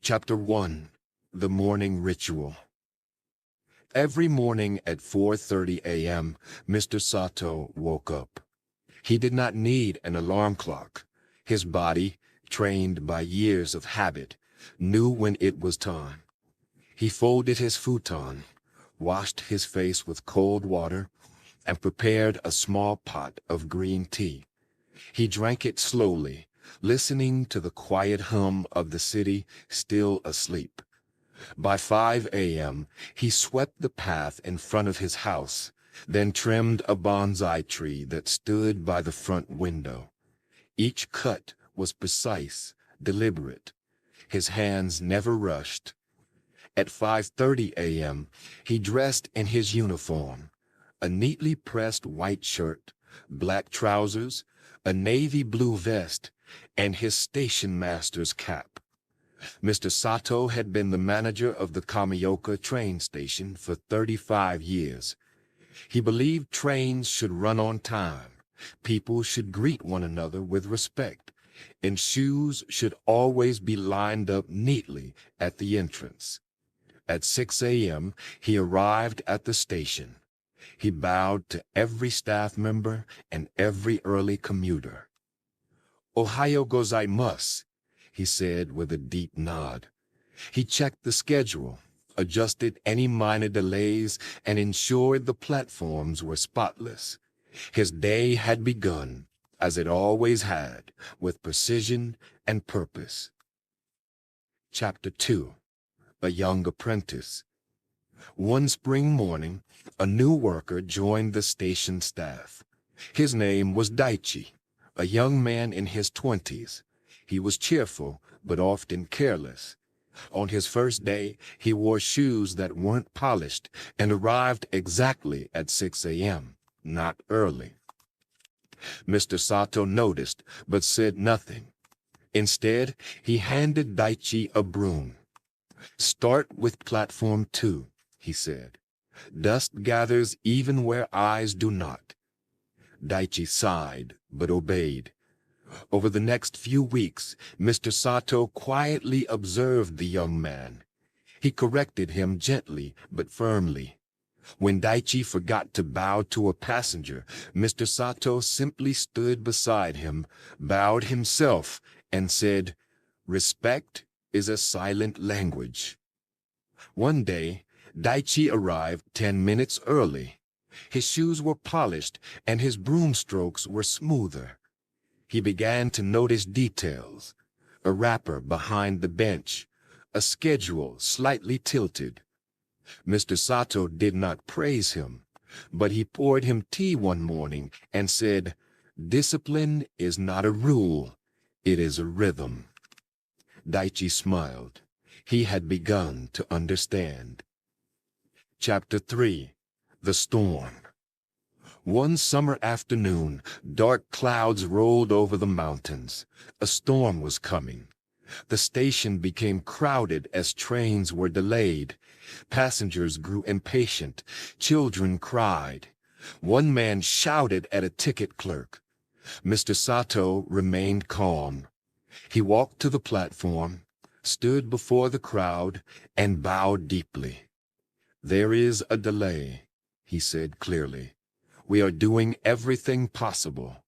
Chapter 1. The Morning Ritual. Every morning at 4:30 a.m., Mr. Sato woke up. He did not need an alarm clock. His body, trained by years of habit, knew when it was time. He folded his futon, washed his face with cold water, and prepared a small pot of green tea. He drank it slowly, listening to the quiet hum of the city still asleep. By 5 a.m., he swept the path in front of his house, then trimmed a bonsai tree that stood by the front window. Each cut was precise, deliberate. His hands never rushed. At 5:30 a.m., he dressed in his uniform, a neatly pressed white shirt, black trousers, a navy blue vest, and his station master's cap. Mr. Sato had been the manager of the Kamioka train station for 35 years. He believed trains should run on time, people should greet one another with respect, and shoes should always be lined up neatly at the entrance. At 6 a.m., he arrived at the station. He bowed to every staff member and every early commuter. "Ohayo gozaimasu," he said with a deep nod. He checked the schedule, adjusted any minor delays, and ensured the platforms were spotless. His day had begun, as it always had, with precision and purpose. Chapter 2. A Young Apprentice. One spring morning, a new worker joined the station staff. His name was Daichi, a young man in his 20s. He was cheerful, but often careless. On his first day, he wore shoes that weren't polished and arrived exactly at 6 a.m., not early. Mr. Sato noticed, but said nothing. Instead, he handed Daichi a broom. "Start with platform 2, he said. "Dust gathers even where eyes do not." Daichi sighed, but obeyed. Over the next few weeks, Mr. Sato quietly observed the young man. He corrected him gently but firmly. When Daichi forgot to bow to a passenger, Mr. Sato simply stood beside him, bowed himself, and said, "Respect is a silent language." One day, Daichi arrived 10 minutes early. His shoes were polished and his broom strokes were smoother. He began to notice details: a wrapper behind the bench, a schedule slightly tilted. Mr. Sato did not praise him, but he poured him tea one morning and said, "Discipline is not a rule, it is a rhythm." Daichi smiled. He had begun to understand. Chapter 3. The Storm. One summer afternoon, dark clouds rolled over the mountains. A storm was coming. The station became crowded as trains were delayed. Passengers grew impatient. Children cried. One man shouted at a ticket clerk. Mr. Sato remained calm. He walked to the platform, stood before the crowd, and bowed deeply. "There is a delay," he said clearly. "We are doing everything possible.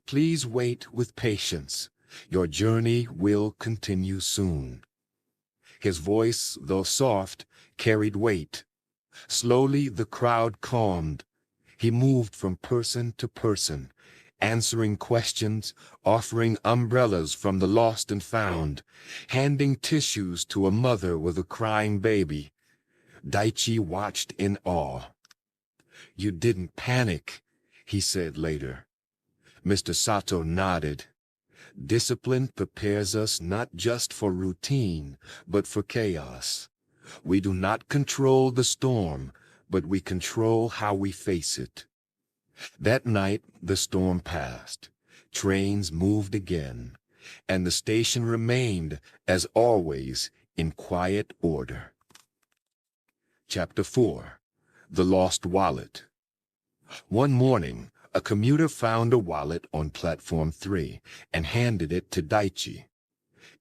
Please wait with patience. Your journey will continue soon." His voice, though soft, carried weight. Slowly the crowd calmed. He moved from person to person, answering questions, offering umbrellas from the lost and found, handing tissues to a mother with a crying baby. Daichi watched in awe. "You didn't panic," he said later. Mr. Sato nodded. "Discipline prepares us not just for routine, but for chaos. We do not control the storm, but we control how we face it." That night, the storm passed. Trains moved again, and the station remained, as always, in quiet order. Chapter 4. The Lost Wallet. One morning, a commuter found a wallet on platform 3 and handed it to Daichi.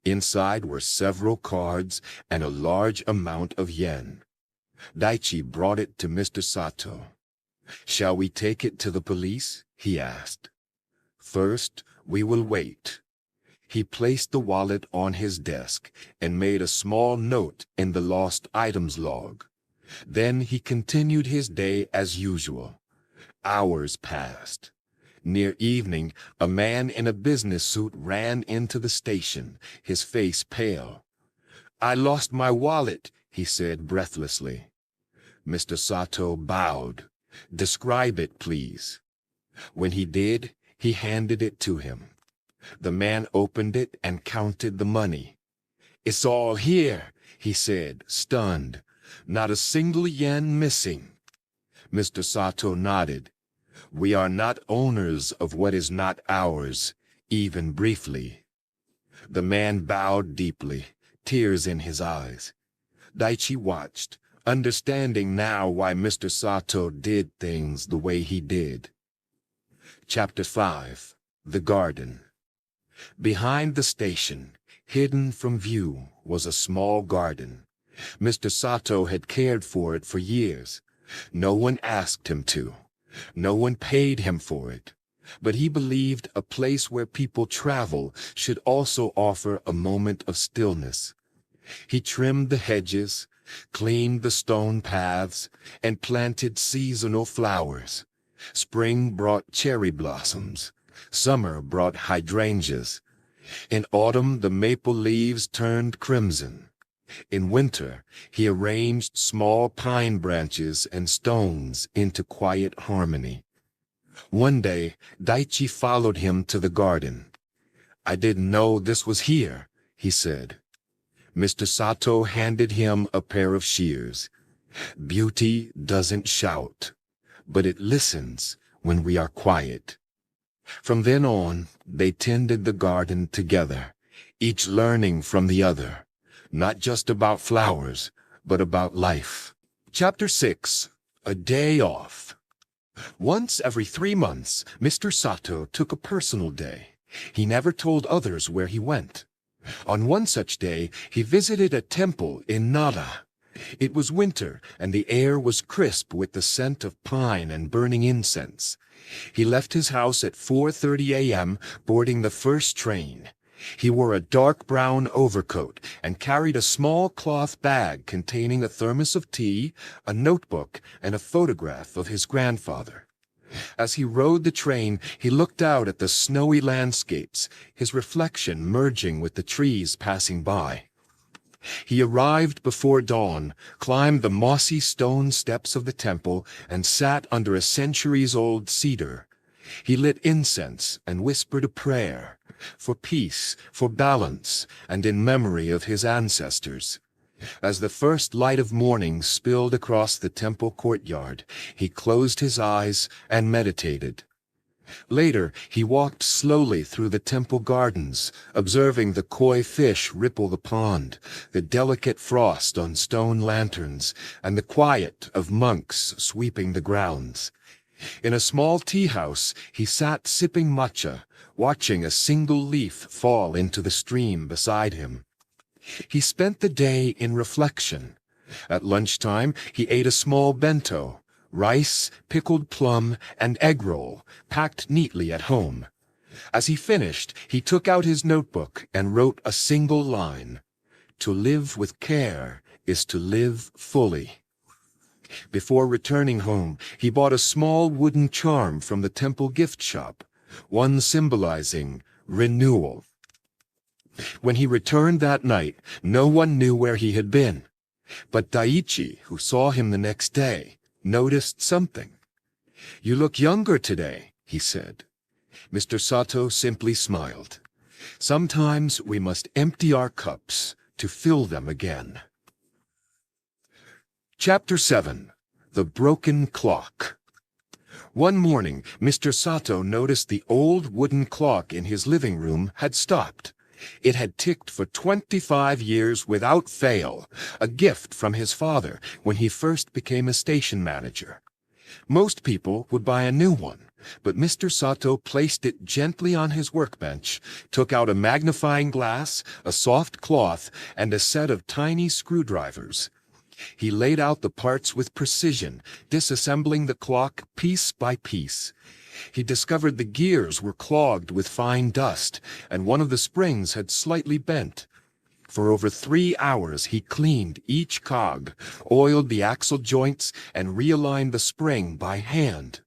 Inside were several cards and a large amount of yen. Daichi brought it to Mr. Sato. "Shall we take it to the police?" he asked. "First, we will wait." He placed the wallet on his desk and made a small note in the lost items log. Then he continued his day as usual. Hours passed. Near evening, a man in a business suit ran into the station, his face pale. "I lost my wallet," he said breathlessly. Mr. Sato bowed. "Describe it, please." When he did, he handed it to him. The man opened it and counted the money. "It's all here," he said, stunned. "Not a single yen missing." Mr. Sato nodded. "We are not owners of what is not ours, even briefly." The man bowed deeply, tears in his eyes. Daichi watched, understanding now why Mr. Sato did things the way he did. Chapter 5. The Garden. Behind the station, hidden from view, was a small garden. Mr. Sato had cared for it for years. No one asked him to. No one paid him for it. But he believed a place where people travel should also offer a moment of stillness. He trimmed the hedges, cleaned the stone paths, and planted seasonal flowers. Spring brought cherry blossoms. Summer brought hydrangeas. In autumn, the maple leaves turned crimson. In winter, he arranged small pine branches and stones into quiet harmony. One day, Daichi followed him to the garden. "I didn't know this was here," he said. Mr. Sato handed him a pair of shears. "Beauty doesn't shout, but it listens when we are quiet." From then on, they tended the garden together, each learning from the other, not just about flowers, but about life. Chapter 6. A Day Off. Once every 3 months, Mr. Sato took a personal day. He never told others where he went. On one such day, he visited a temple in Nara. It was winter, and the air was crisp with the scent of pine and burning incense. He left his house at 4:30 a.m., boarding the first train. He wore a dark brown overcoat and carried a small cloth bag containing a thermos of tea, a notebook, and a photograph of his grandfather. As he rode the train, he looked out at the snowy landscapes, his reflection merging with the trees passing by. He arrived before dawn, climbed the mossy stone steps of the temple, and sat under a centuries-old cedar. He lit incense and whispered a prayer, for peace, for balance, and in memory of his ancestors. As the first light of morning spilled across the temple courtyard, he closed his eyes and meditated. Later, he walked slowly through the temple gardens, observing the koi fish ripple the pond, the delicate frost on stone lanterns, and the quiet of monks sweeping the grounds. In a small tea-house, he sat sipping matcha, watching a single leaf fall into the stream beside him. He spent the day in reflection. At lunchtime, he ate a small bento, rice, pickled plum, and egg roll, packed neatly at home. As he finished, he took out his notebook and wrote a single line: "To live with care is to live fully." Before returning home, he bought a small wooden charm from the temple gift shop, one symbolizing renewal. When he returned that night, no one knew where he had been. But Daichi, who saw him the next day, noticed something. "You look younger today," he said. Mr. Sato simply smiled. Sometimes we must empty our cups to fill them again. Chapter 7. The Broken Clock. One morning, Mr. Sato noticed the old wooden clock in his living room had stopped. It had ticked for 25 years without fail, a gift from his father when he first became a station manager. Most people would buy a new one, but Mr. Sato placed it gently on his workbench, took out a magnifying glass, a soft cloth, and a set of tiny screwdrivers. He laid out the parts with precision, disassembling the clock piece by piece. He discovered the gears were clogged with fine dust, and one of the springs had slightly bent. For over 3 hours he cleaned each cog, oiled the axle joints, and realigned the spring by hand.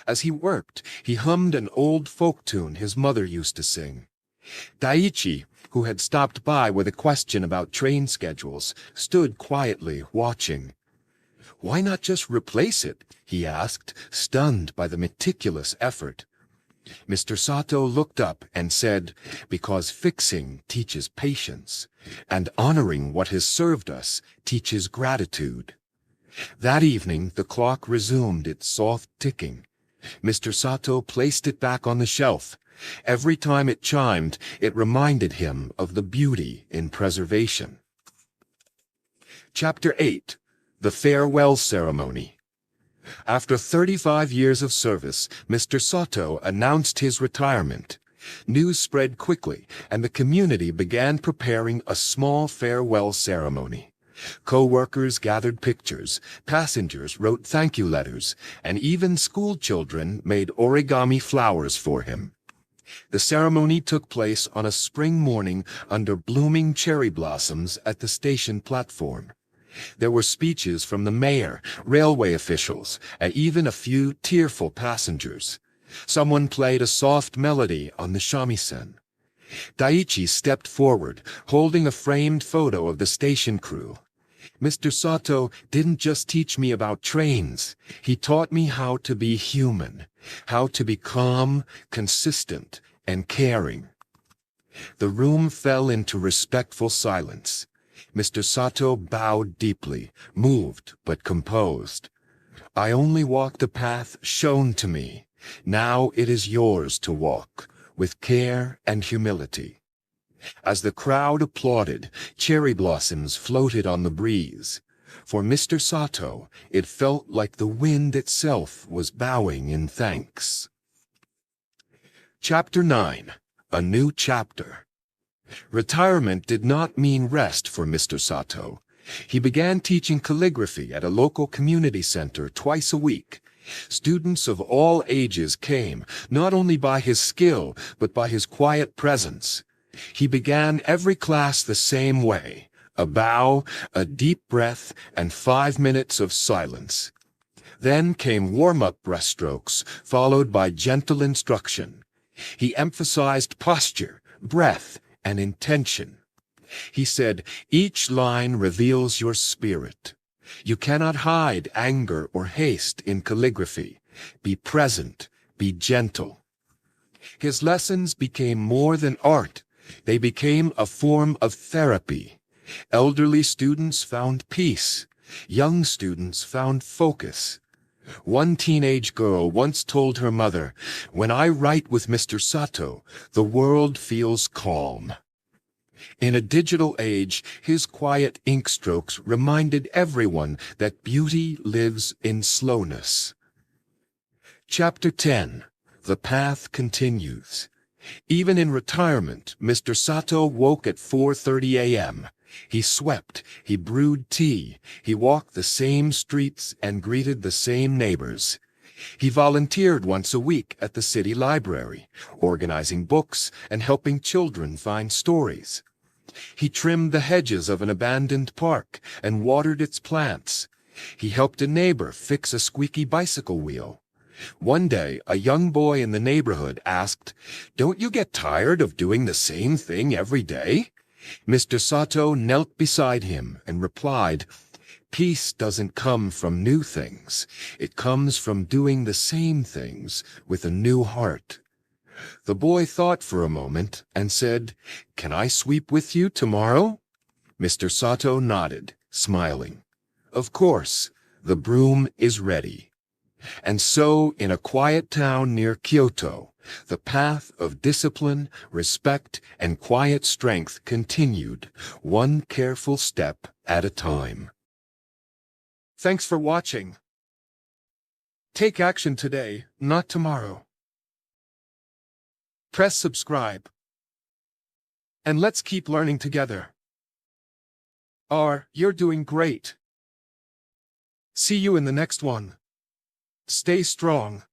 As he worked, he hummed an old folk tune his mother used to sing. Daichi, who had stopped by with a question about train schedules, stood quietly watching. "Why not just replace it?" he asked, stunned by the meticulous effort. Mr. Sato looked up and said, "Because fixing teaches patience, and honoring what has served us teaches gratitude." That evening the clock resumed its soft ticking. Mr. Sato placed it back on the shelf. Every time it chimed, it reminded him of the beauty in preservation. Chapter 8. The Farewell Ceremony. After 35 years of service, Mr. Sato announced his retirement. News spread quickly, and the community began preparing a small farewell ceremony. Co-workers gathered pictures, passengers wrote thank-you letters, and even school children made origami flowers for him. The ceremony took place on a spring morning under blooming cherry blossoms at the station platform. There were speeches from the mayor, railway officials, and even a few tearful passengers. Someone played a soft melody on the shamisen. Daichi stepped forward, holding a framed photo of the station crew. "Mr. Sato didn't just teach me about trains. He taught me how to be human, how to be calm, consistent, and caring." The room fell into respectful silence. Mr. Sato bowed deeply, moved but composed. "I only walked the path shown to me. Now it is yours to walk, with care and humility." As the crowd applauded, cherry blossoms floated on the breeze. For Mr. Sato, it felt like the wind itself was bowing in thanks. Chapter 9. A New Chapter. Retirement did not mean rest for Mr. Sato. He began teaching calligraphy at a local community center twice a week. Students of all ages came, not only by his skill, but by his quiet presence. He began every class the same way: a bow, a deep breath, and 5 minutes of silence. Then came warm-up brushstrokes, followed by gentle instruction. He emphasized posture, breath, and intention. He said, "Each line reveals your spirit. You cannot hide anger or haste in calligraphy. Be present, be gentle." His lessons became more than art. They became a form of therapy. Elderly students found peace. Young students found focus. One teenage girl once told her mother, "When I write with Mr. Sato, the world feels calm." In a digital age, his quiet ink strokes reminded everyone that beauty lives in slowness. Chapter 10. The Path Continues. Even in retirement, Mr. Sato woke at 4:30 a.m. He swept, he brewed tea, he walked the same streets and greeted the same neighbors. He volunteered once a week at the city library, organizing books and helping children find stories. He trimmed the hedges of an abandoned park and watered its plants. He helped a neighbor fix a squeaky bicycle wheel. One day, a young boy in the neighborhood asked, "Don't you get tired of doing the same thing every day?" Mr. Sato knelt beside him and replied, "Peace doesn't come from new things. It comes from doing the same things with a new heart." The boy thought for a moment and said, "Can I sweep with you tomorrow?" Mr. Sato nodded, smiling. "Of course, the broom is ready." And so, in a quiet town near Kyoto, the path of discipline, respect, and quiet strength continued, one careful step at a time. Thanks for watching. Take action today, not tomorrow. Press subscribe. And let's keep learning together. You're doing great. See you in the next one. Stay strong.